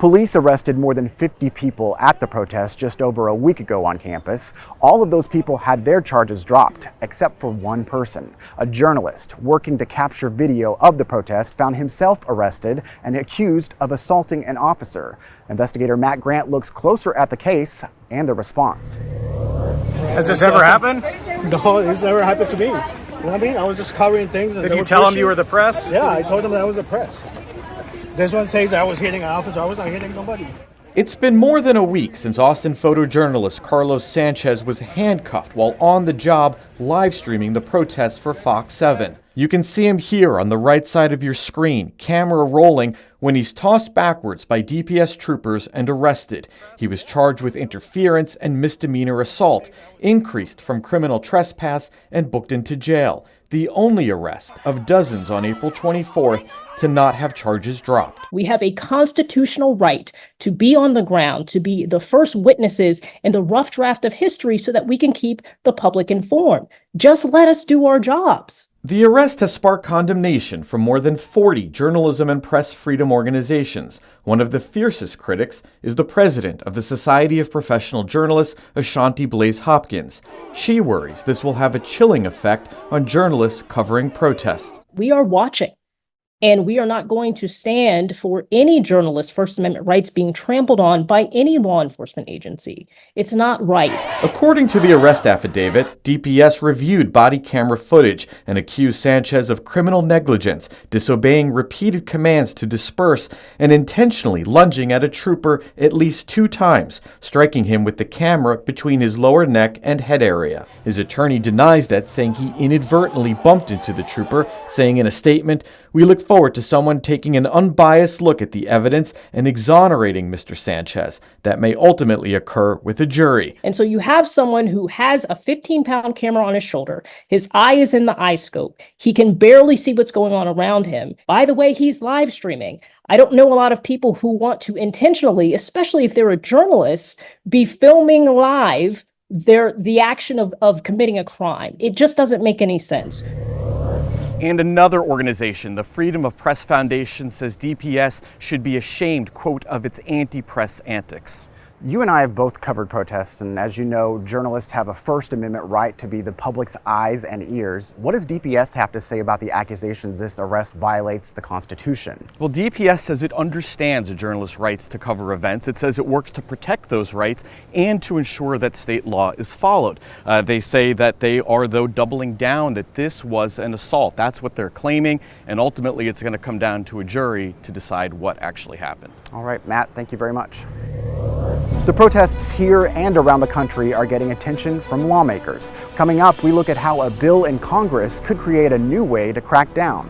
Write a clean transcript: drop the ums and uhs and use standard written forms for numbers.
Police arrested more than 50 people at the protest just over a week ago on campus. All of those people had their charges dropped, except for one person. A journalist working to capture video of the protest found himself arrested and accused of assaulting an officer. Investigator Matt Grant looks closer at the case and the response. Has this ever happened? No, it's never happened to me. You know what I mean? I was just covering things. Did you tell them you were the press? Yeah, I told them that I was the press. This one says I was hitting an officer. I was not hitting nobody. It's been more than a week since Austin photojournalist Carlos Sanchez was handcuffed while on the job live streaming the protests for Fox 7. You can see him here on the right side of your screen, camera rolling, when he's tossed backwards by DPS troopers and arrested. He was charged with interference and misdemeanor assault, increased from criminal trespass, and booked into jail. The only arrest of dozens on April 24th to not have charges dropped. We have a constitutional right to be on the ground, to be the first witnesses in the rough draft of history so that we can keep the public informed. Just let us do our jobs. The arrest has sparked condemnation from more than 40 journalism and press freedom organizations. One of the fiercest critics is the president of the Society of Professional Journalists, Ashanti Blaze Hopkins. She worries this will have a chilling effect on journalists covering protests. We are watching, and we are not going to stand for any journalist's First Amendment rights being trampled on by any law enforcement agency. It's not right. According to the arrest affidavit, DPS reviewed body camera footage and accused Sanchez of criminal negligence, disobeying repeated commands to disperse, and intentionally lunging at a trooper at least 2 times, striking him with the camera between his lower neck and head area. His attorney denies that, saying he inadvertently bumped into the trooper, saying in a statement, "We look forward to someone taking an unbiased look at the evidence and exonerating Mr. Sanchez. That may ultimately occur with a jury." And so you have someone who has a 15-pound camera on his shoulder. His eye is in the eye scope. He can barely see what's going on around him. By the way, he's live streaming. I don't know a lot of people who want to intentionally, especially if they're a journalist, be filming live the action of committing a crime. It just doesn't make any sense. And another organization, the Freedom of Press Foundation, says DPS should be ashamed, quote, of its anti-press antics. You and I have both covered protests, and as you know, journalists have a First Amendment right to be the public's eyes and ears. What does DPS have to say about the accusations this arrest violates the Constitution? Well, DPS says it understands a journalist's rights to cover events. It says it works to protect those rights and to ensure that state law is followed. They say that they are, though, doubling down that this was an assault. That's what they're claiming, and ultimately it's going to come down to a jury to decide what actually happened. All right, Matt, thank you very much. The protests here and around the country are getting attention from lawmakers. Coming up, we look at how a bill in Congress could create a new way to crack down.